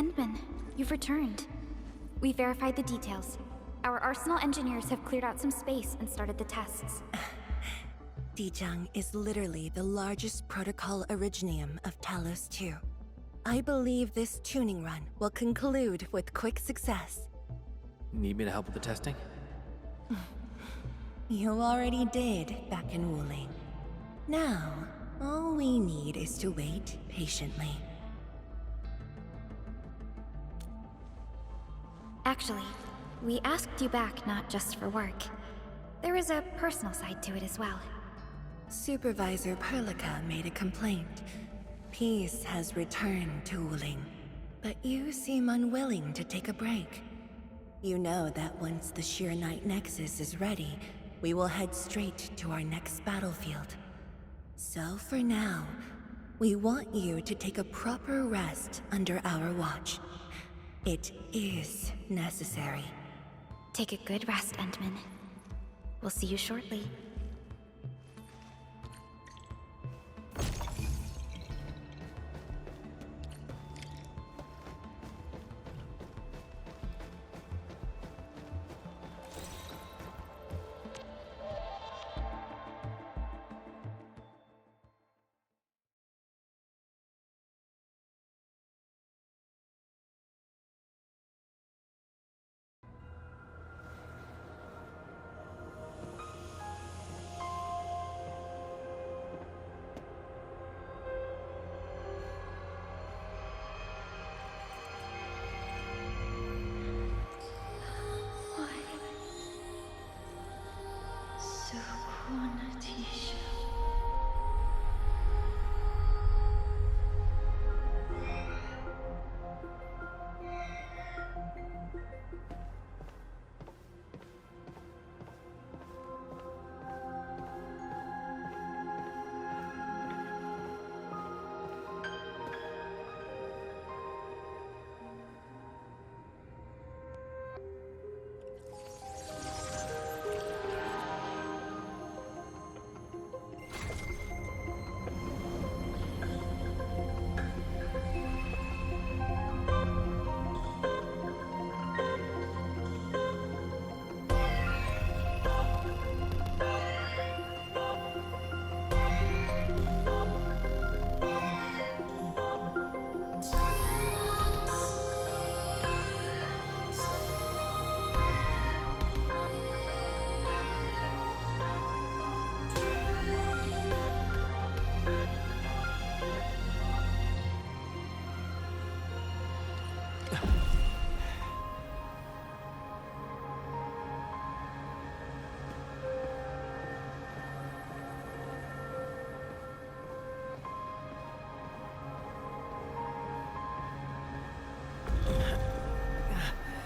Endman, you've returned. We verified the details. Our Arsenal engineers have cleared out some space and started the tests. Dijang is literally the largest protocol originium of Talos 2. I believe this tuning run will conclude with quick success. Need me to help with the testing? You already did back in Wuling. Now, all we need is to wait patiently. Actually, we asked you back not just for work. There is a personal side to it as well. Supervisor Perlica made a complaint. Peace has returned to Wuling, but you seem unwilling to take a break. You know that once the Sheer Night Nexus is ready, we will head straight to our next battlefield. So for now, we want you to take a proper rest under our watch. It is necessary. Take a good rest, Endman. We'll see you shortly.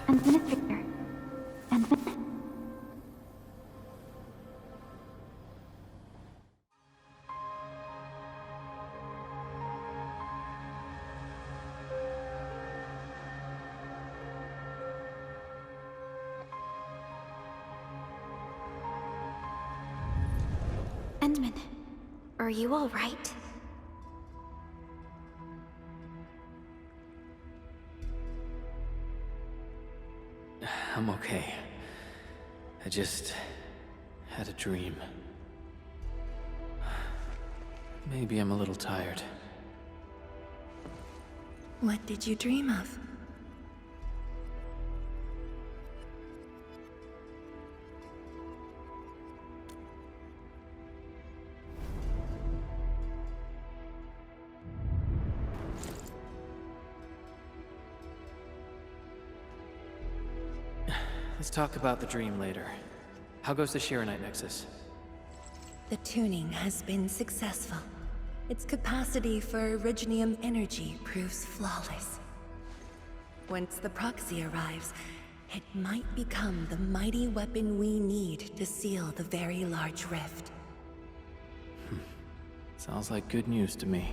Endman is Victor. Endman? Endman, are you all right? I'm okay. I just had a dream. Maybe I'm a little tired. What did you dream of? Let's talk about the dream later. How goes the Sheer Night Nexus? The tuning has been successful. Its capacity for originium energy proves flawless. Once the proxy arrives, it might become the mighty weapon we need to seal the very large rift. Sounds like good news to me.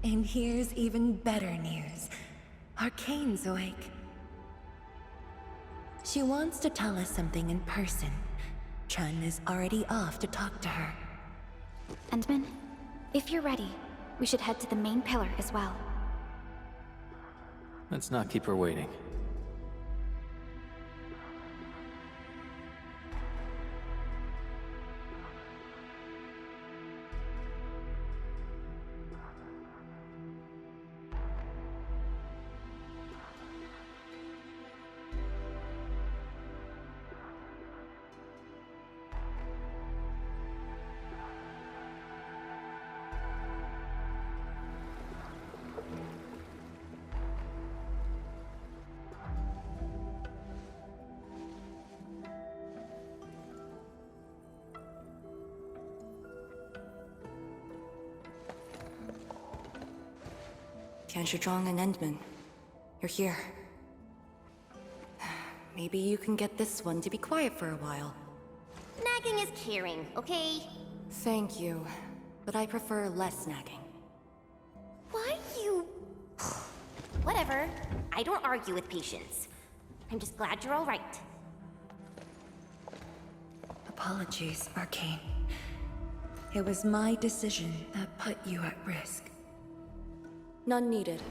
And here's even better news. Arcane's awake. She wants to tell us something in person. Chun is already off to talk to her. Endman, if you're ready, we should head to the main pillar as well. Let's not keep her waiting. Dr.Qrowski and Endman, you're here. Maybe you can get this one to be quiet for a while. Nagging is caring, okay? Thank you, but I prefer less nagging. Why you... Whatever. I don't argue with patients. I'm just glad you're all right. Apologies, Arcane. It was my decision that put you at risk. None needed.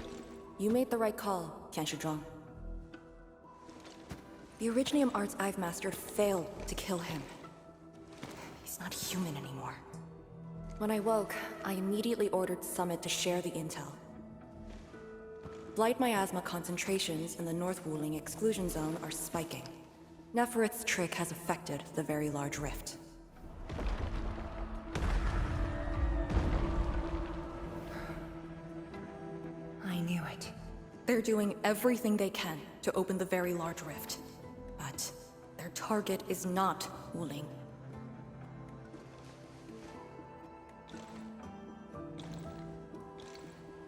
You made the right call, Dr.Qrowski. The Originium arts I've mastered failed to kill him. He's not human anymore. When I woke, I immediately ordered Summit to share the intel. Blight miasma concentrations in the North Wuling exclusion zone are spiking. Neferith's trick has affected the Very Large Rift. I knew it. They're doing everything they can to open the Very Large Rift. But their target is not Wuling.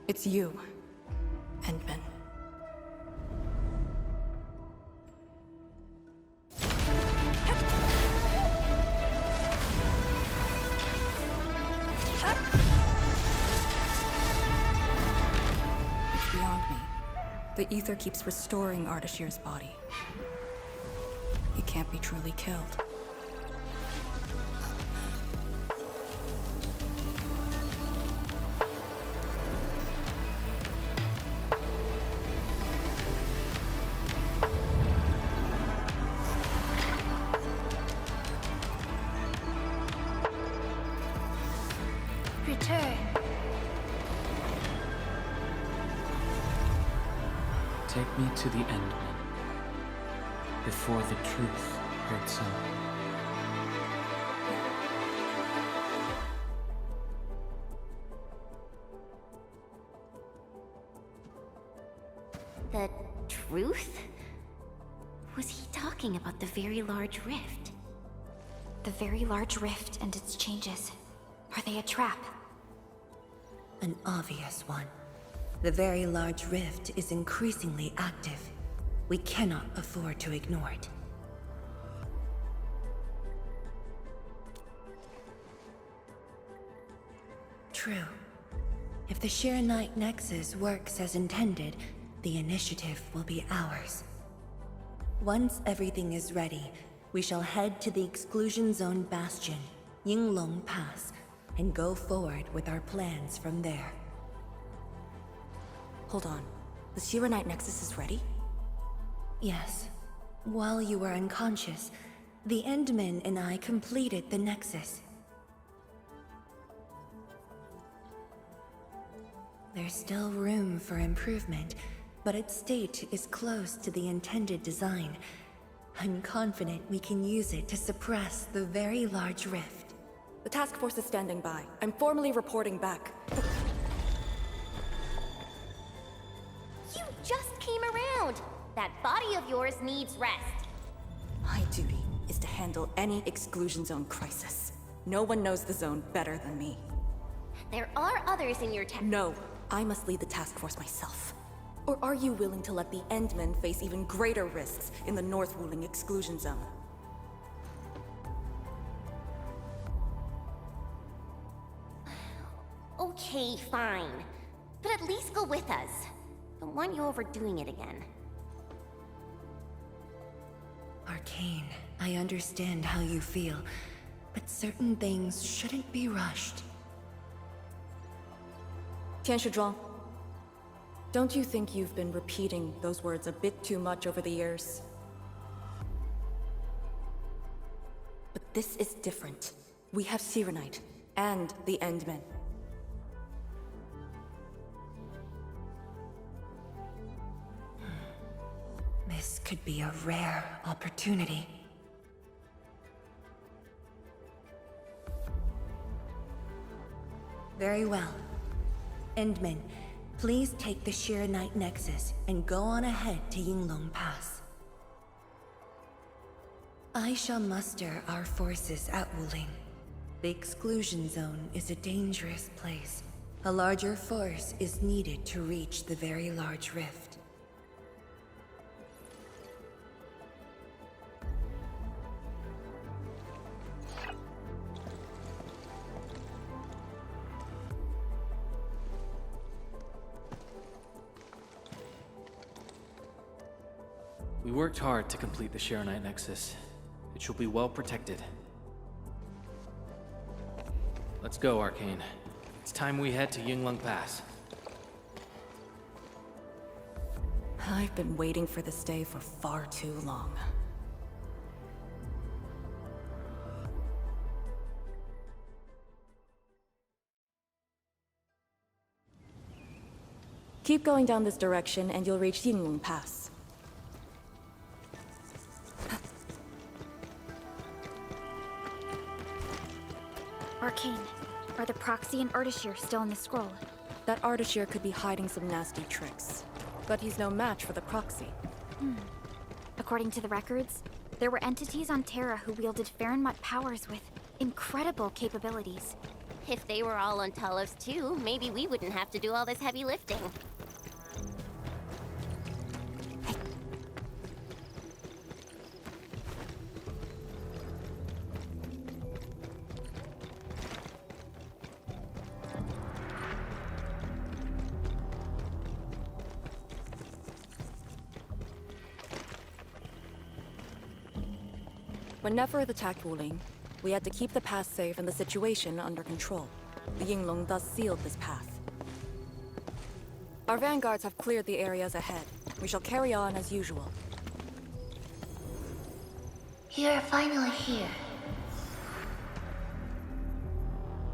It's you, Endman. It's beyond me. The ether keeps restoring Ardashir's body. He can't be truly killed. Return. Take me to the Endman, before the truth hurts him. The truth? Was he talking about the Very Large Rift? The Very Large Rift and its changes. Are they a trap? An obvious one. The Very Large Rift is increasingly active. We cannot afford to ignore it. True. If the Shirenite Nexus works as intended, the initiative will be ours. Once everything is ready, we shall head to the Exclusion Zone Bastion, Yinglong Pass, and go forward with our plans from there. Hold on. The Shirenite Nexus is ready? Yes. While you were unconscious, the Endman and I completed the Nexus. There's still room for improvement, but its state is close to the intended design. I'm confident we can use it to suppress the Very Large Rift. The task force is standing by. I'm formally reporting back. You just came around! That body of yours needs rest. My duty is to handle any exclusion zone crisis. No one knows the zone better than me. There are others in your No, I must lead the task force myself. Or are you willing to let the Endmen face even greater risks in the North Wuling exclusion zone? Okay, fine. But at least go with us. Don't want you overdoing it again. Arcane, I understand how you feel, but certain things shouldn't be rushed. Dr.Qrowski, Don't you think you've been repeating those words a bit too much over the years? But this is different. We have Serenite, and the Endmen. This could be a rare opportunity. Very well. Endman, please take the Serenite Nexus and go on ahead to Yinglong Pass. I shall muster our forces at Wuling. The exclusion zone is a dangerous place. A larger force is needed to reach the very large rift. We worked hard to complete the Serenite Nexus. It shall be well protected. Let's go, Arcane. It's time we head to Yinglong Pass. I've been waiting for this day for far too long. Keep going down this direction and you'll reach Yinglong Pass. Arcane, are the Proxy and Artashir still in the scroll? That Artashir could be hiding some nasty tricks. But he's no match for the Proxy. According to the records, there were entities on Terra who wielded Farenmut powers with incredible capabilities. If they were all on Talos too, maybe we wouldn't have to do all this heavy lifting. When Neferth attacked Wuling, we had to keep the pass safe and the situation under control. The Yinglong thus sealed this path. Our vanguards have cleared the areas ahead. We shall carry on as usual. You're finally here.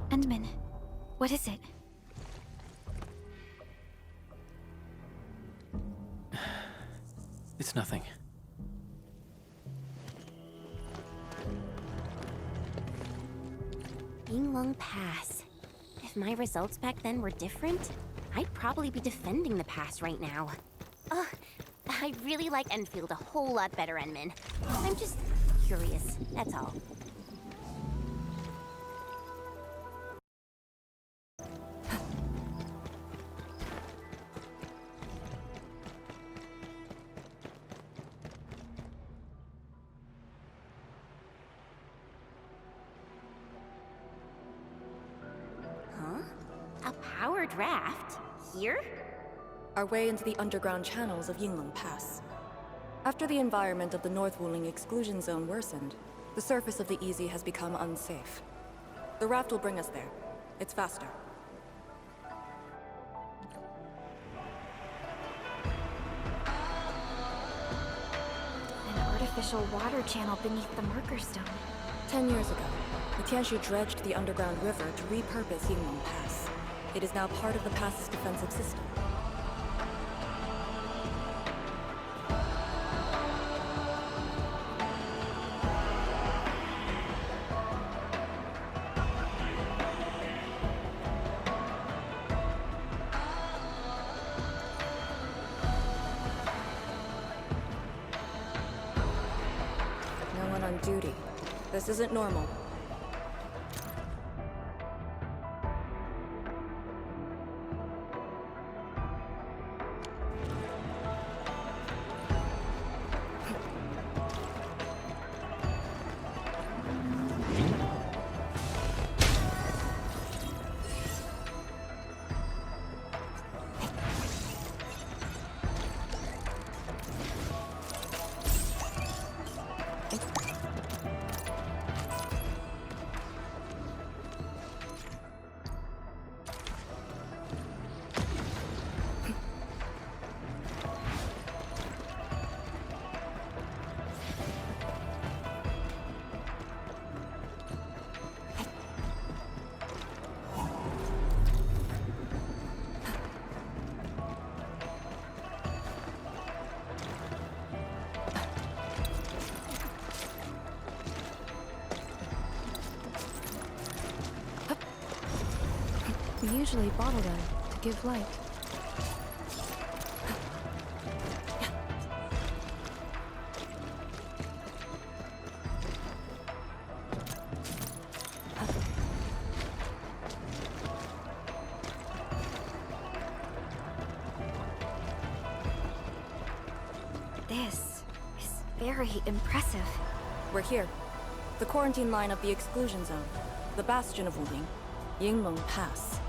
Endman, what is it? It's nothing. Yinglong Pass. If my results back then were different, I'd probably be defending the pass right now. I really like Enfield a whole lot better, Enman. I'm just curious, that's all. A powered raft? Here? Our way into the underground channels of Yinglong Pass. After the environment of the North Wuling exclusion zone worsened, the surface of the Easy has become unsafe. The raft will bring us there. It's faster. An artificial water channel beneath the marker stone. 10 years ago, the Tianshu dredged the underground river to repurpose Yinglong Pass. It is now part of the pass's defensive system. No one on duty. This isn't normal. We usually bottle them to give light. This is very impressive. We're here. The quarantine line of the exclusion zone. The bastion of Wuling. Yinglong Pass.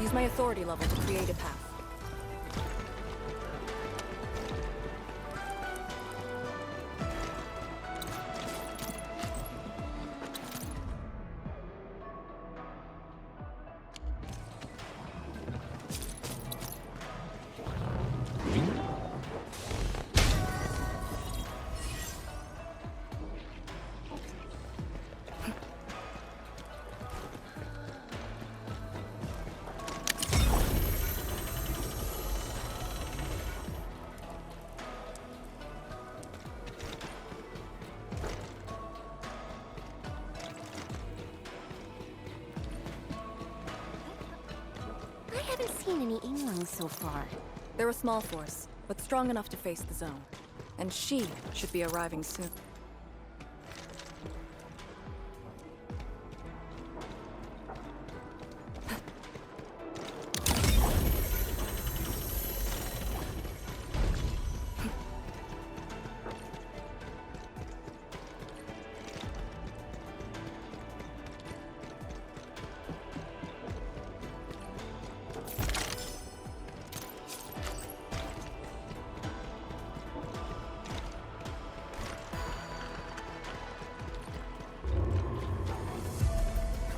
Use my authority level to create a path. I haven't seen any Yinglongs so far. They're a small force, but strong enough to face the zone. And she should be arriving soon.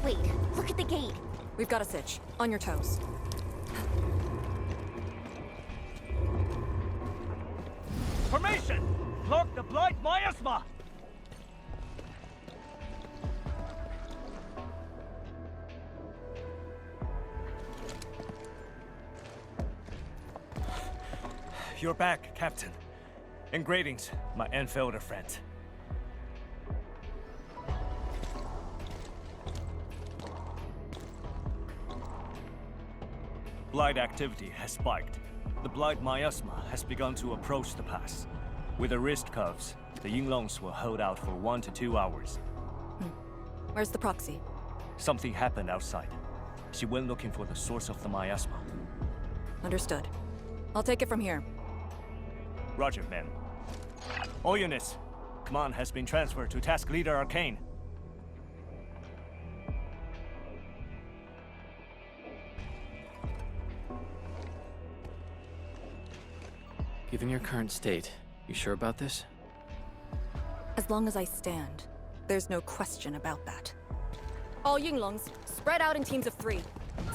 Wait, look at the gate. We've got a sitch. On your toes. Formation! Block the blight miasma! You're back, Captain. And greetings, my Enfielder friend. Blight activity has spiked. The blight miasma has begun to approach the pass. With the wrist cuffs, the Yinglongs will hold out for 1 to 2 hours. Where's the proxy? Something happened outside. She went looking for the source of the miasma. Understood. I'll take it from here. Roger, ma'am. All units, command has been transferred to Task Leader Arcane. Given your current state, you sure about this? As long as I stand, there's no question about that. All Yinglongs, spread out in teams of 3.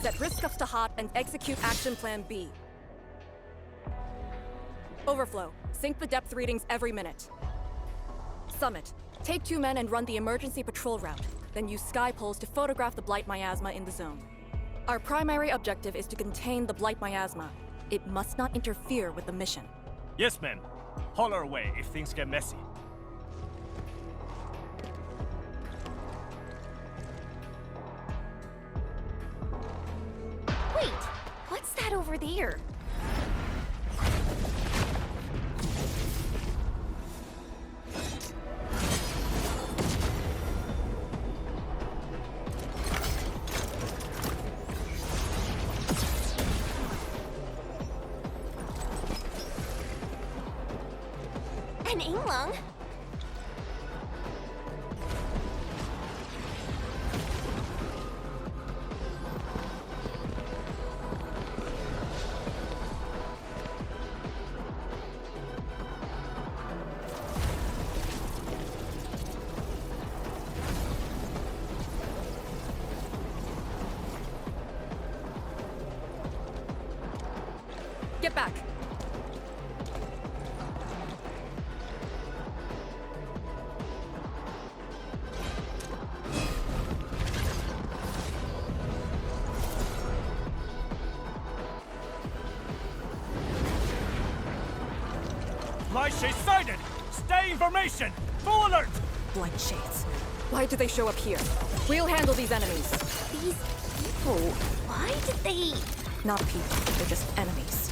Set wrist cuffs to hot and execute Action Plan B. Overflow, sync the depth readings every minute. Summit, take 2 men and run the emergency patrol route. Then use sky poles to photograph the blight miasma in the zone. Our primary objective is to contain the blight miasma. It must not interfere with the mission. Yes, ma'am. Holler away if things get messy. Wait, what's that over there? An Yinglong? Get back! Blight shades sighted! Stay in formation! Full alert! Blight shades. Why did they show up here? We'll handle these enemies. These people, why did they... Not people, they're just enemies.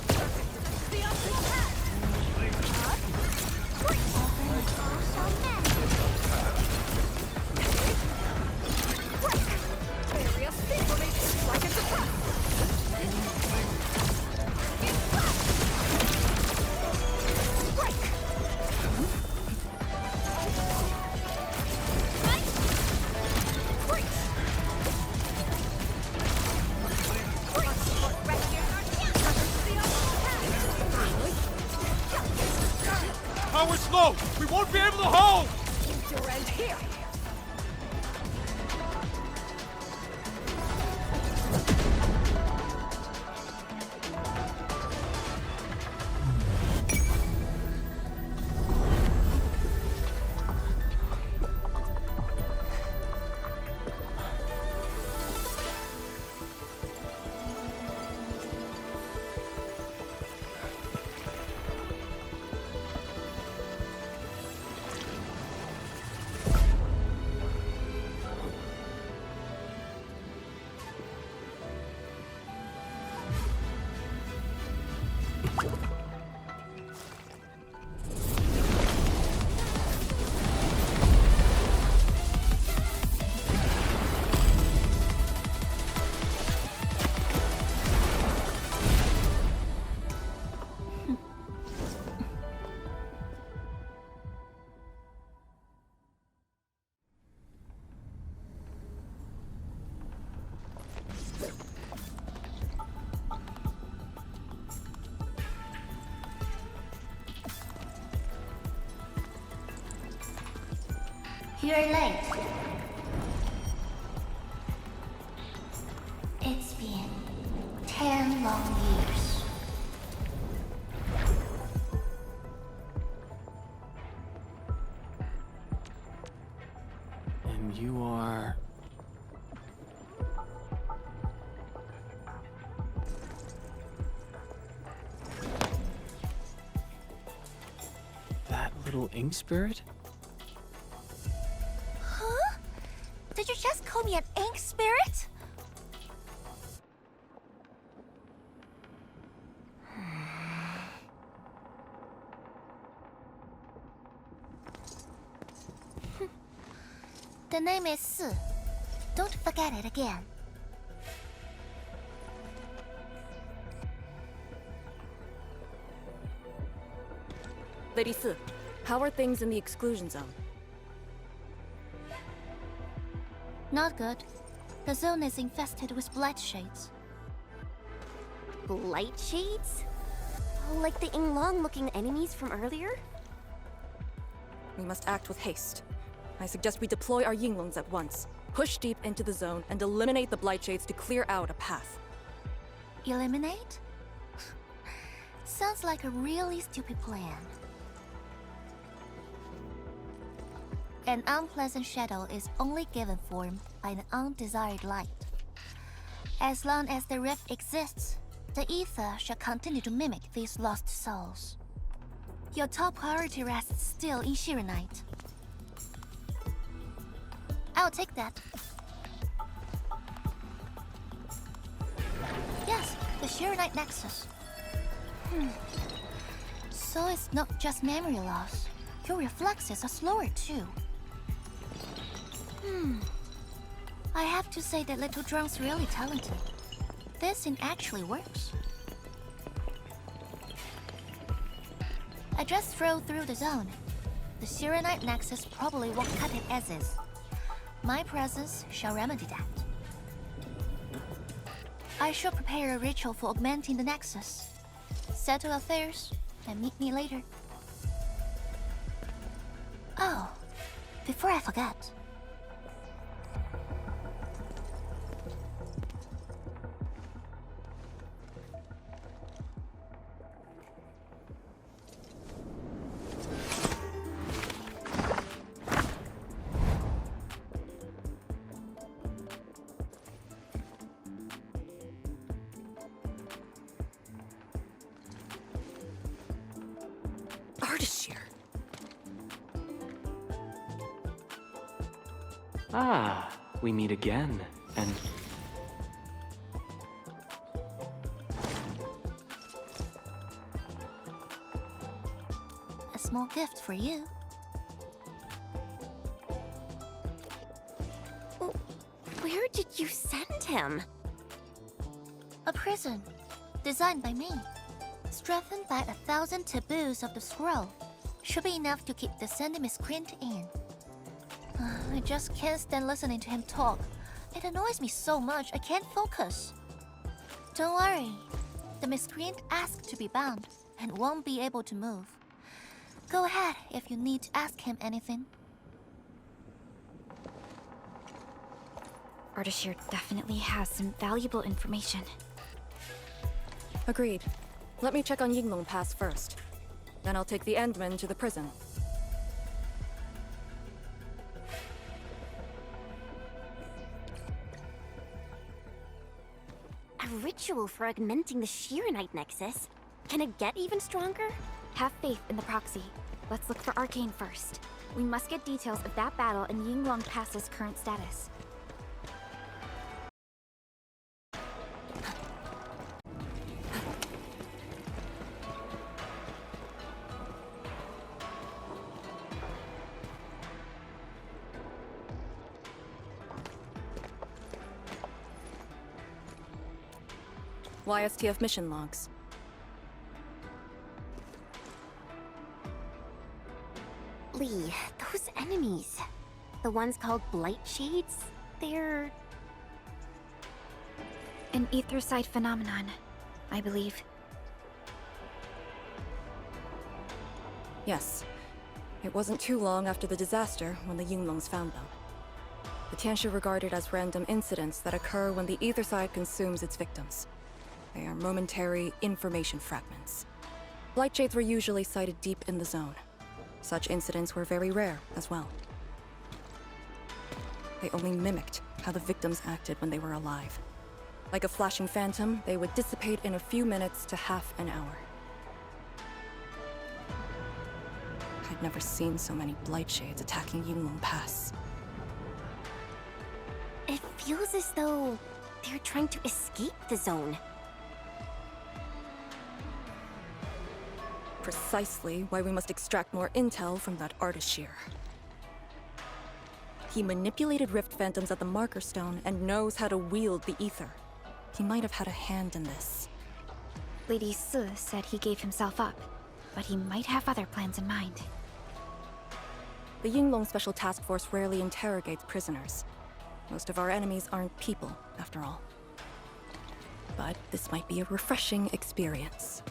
Power's slow! We won't be able to hold! You're late. It's been 10 long years. And you are... that little ink spirit? Huh? Did you just call me an ink spirit? The name is Si. Don't forget it again. Lady Si, how are things in the exclusion zone? Not good. The zone is infested with blight shades. Blight shades? Like the Inglong-looking enemies from earlier? We must act with haste. I suggest we deploy our Yinglungs at once. Push deep into the zone and eliminate the blight shades to clear out a path. Eliminate? Sounds like a really stupid plan. An unpleasant shadow is only given form by an undesired light. As long as the rift exists, the ether shall continue to mimic these lost souls. Your top priority rests still in Shirenite. I'll take that. Yes, the Shirenite Nexus. So it's not just memory loss. Your reflexes are slower too. I have to say that Little Drone's really talented. This thing actually works. I just drove through the zone. The Shirenite Nexus probably won't cut it as is. My presence shall remedy that. I shall prepare a ritual for augmenting the Nexus. Settle affairs, and meet me later. Oh, before I forget. Ardashir. Ah, we meet again, and... A small gift for you. Where did you send him? A prison, designed by me. Strengthened by 1,000 taboos of the scroll. Should be enough to keep the sending miscreant in. I just can't stand listening to him talk. It annoys me so much I can't focus. Don't worry. The miscreant asked to be bound and won't be able to move. Go ahead if you need to ask him anything. Ardashir definitely has some valuable information. Agreed. Let me check on Yinglong Pass first. Then I'll take the Endmen to the prison. A ritual for augmenting the Shirenite Nexus? Can it get even stronger? Have faith in the proxy. Let's look for Arcane first. We must get details of that battle and Yinglong Pass's current status. YSTF mission logs. Lee, those enemies. The ones called Blight Shades? They're... An ether-side phenomenon, I believe. Yes. It wasn't too long after the disaster when the Yinglongs found them. The Tianshi regarded as random incidents that occur when the ether side consumes its victims. They are momentary information fragments. Blight Shades were usually sighted deep in the zone. Such incidents were very rare as well. They only mimicked how the victims acted when they were alive. Like a flashing phantom, they would dissipate in a few minutes to half an hour. I'd never seen so many Blight Shades attacking Yinglong Pass. It feels as though they're trying to escape the zone. Precisely why we must extract more intel from that Ardashir. He manipulated Rift Phantoms at the Marker Stone and knows how to wield the ether. He might have had a hand in this. Lady Si said he gave himself up, but he might have other plans in mind. The Yinglong Special Task Force rarely interrogates prisoners. Most of our enemies aren't people, after all. But this might be a refreshing experience.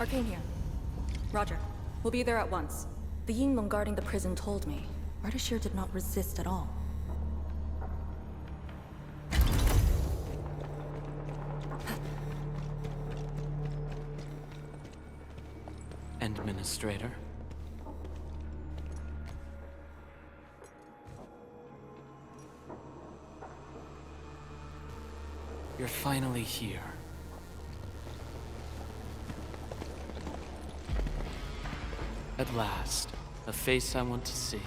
Arcane here. Roger. We'll be there at once. The Yinglong guarding the prison told me. Ardashir did not resist at all. Administrator. You're finally here. At last, A face I want to see.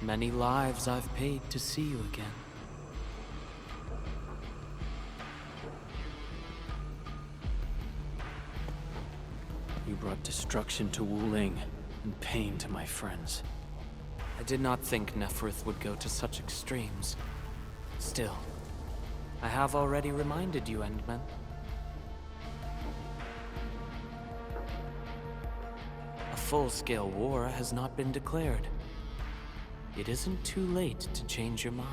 Many lives I've paid to see you again. You brought destruction to Wuling and pain to my friends. I did not think Neferth would go to such extremes. Still, I have already reminded you, Endman. A full-scale war has not been declared. It isn't too late to change your mind.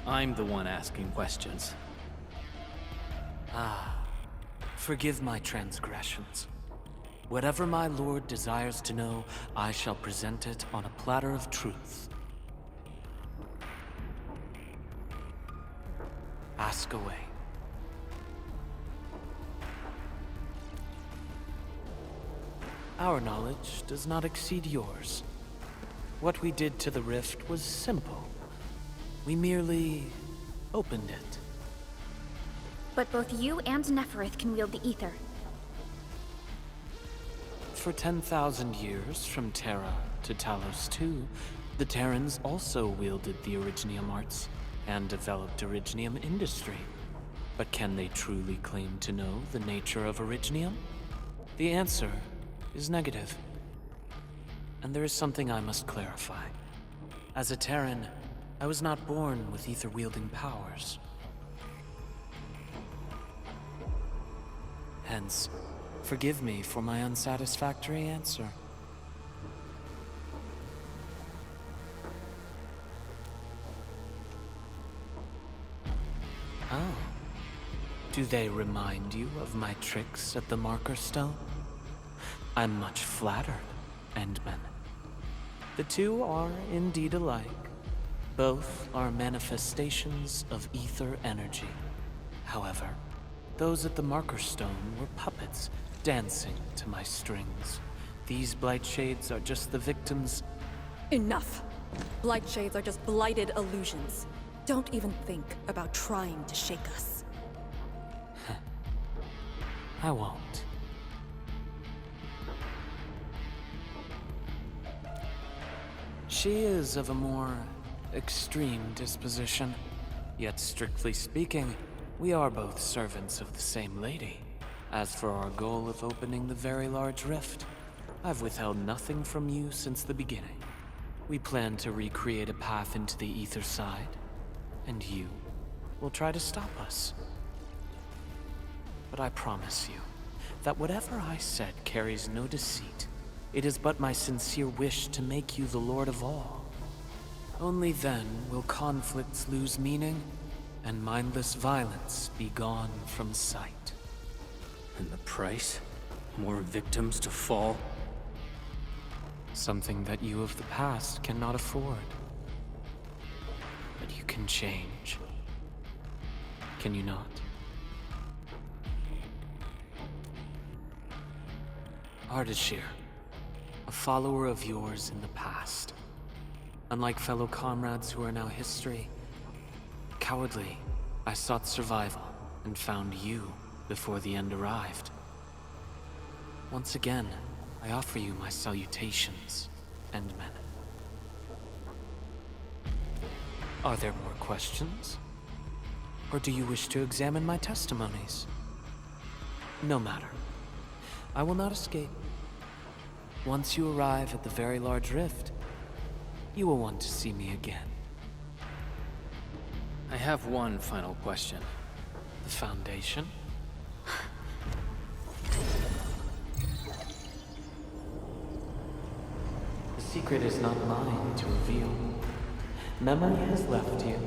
I'm the one asking questions. Forgive my transgressions. Whatever my lord desires to know, I shall present it on a platter of truth. Ask away. Our knowledge does not exceed yours. What we did to the rift was simple. We merely opened it. But both you and Neferth can wield the ether. For 10,000 years, from Terra to Talos II, the Terrans also wielded the Originium arts and developed Originium industry. But can they truly claim to know the nature of Originium? The answer is negative. And there is something I must clarify. As a Terran, I was not born with ether-wielding powers. Hence, forgive me for my unsatisfactory answer. Oh. Do they remind you of my tricks at the Marker Stone? I'm much flattered, Endman. The two are indeed alike. Both are manifestations of ether energy. However, those at the Marker Stone were puppets dancing to my strings. These blight shades are just the victims. Enough! Blight shades are just blighted illusions. Don't even think about trying to shake us. I won't. She is of a more extreme disposition. Yet strictly speaking, we are both servants of the same lady. As for our goal of opening the very large rift, I've withheld nothing from you since the beginning. We plan to recreate a path into the ether side, and you will try to stop us. But I promise you that whatever I said carries no deceit. It is but my sincere wish to make you the Lord of all. Only then will conflicts lose meaning and mindless violence be gone from sight. And the price? More victims to fall? Something that you of the past cannot afford. But you can change. Can you not? Ardashir, a follower of yours in the past. Unlike fellow comrades who are now history, cowardly, I sought survival and found you before the end arrived. Once again, I offer you my salutations, Endman. Are there more questions? Or do you wish to examine my testimonies? No matter. I will not escape. Once you arrive at the very large rift, you will want to see me again. I have one final question. The Foundation? The secret is not mine to reveal. Memory has left you,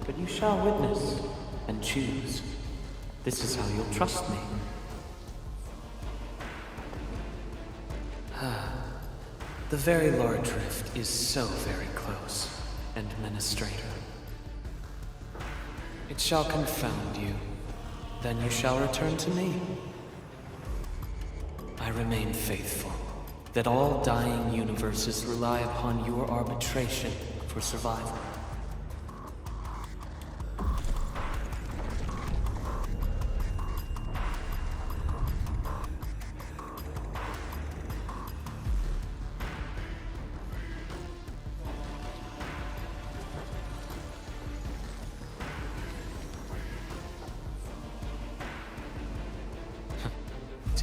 but you shall witness and choose. This is how you'll trust me. The very large rift is so very close, Administrator. It shall confound you. Then you shall return to me. I remain faithful, that all dying universes rely upon your arbitration for survival.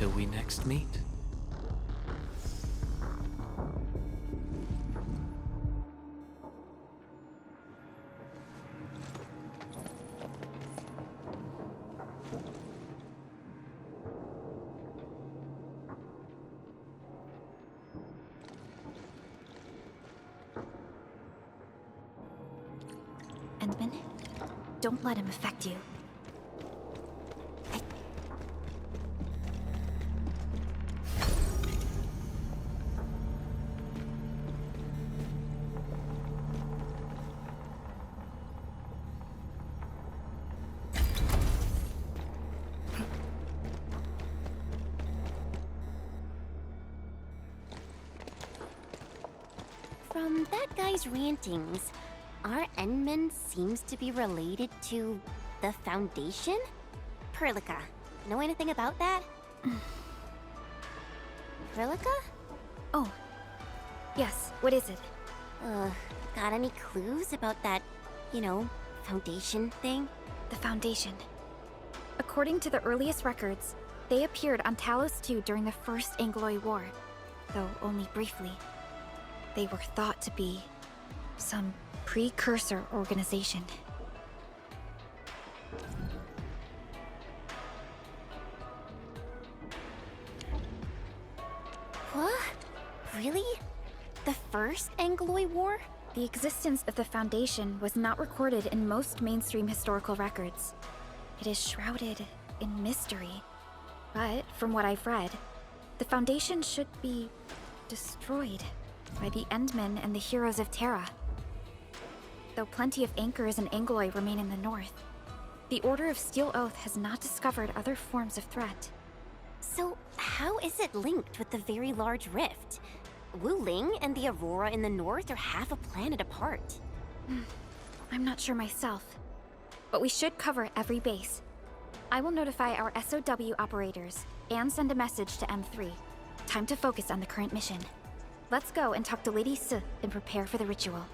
until we next meet. Endman, don't let him affect you. From that guy's rantings, our Endman seems to be related to the Foundation? Perlica, know anything about that? Perlica? Oh, yes, what is it? Got any clues about that, Foundation thing? The Foundation. According to the earliest records, they appeared on Talos II during the First Angloid War, though only briefly. They were thought to be some precursor organization. What? Really? The First Angloid War? The existence of the Foundation was not recorded in most mainstream historical records. It is shrouded in mystery. But, from what I've read, the Foundation should be destroyed by the Endmen and the heroes of Terra. Though plenty of anchors and Angloid remain in the north, the Order of Steel Oath has not discovered other forms of threat. So, how is it linked with the Very Large Rift? Wu Ling and the Aurora in the north are half a planet apart. I'm not sure myself, but we should cover every base. I will notify our SOW operators and send a message to M3. Time to focus on the current mission. Let's go and talk to Lady Si and prepare for the ritual.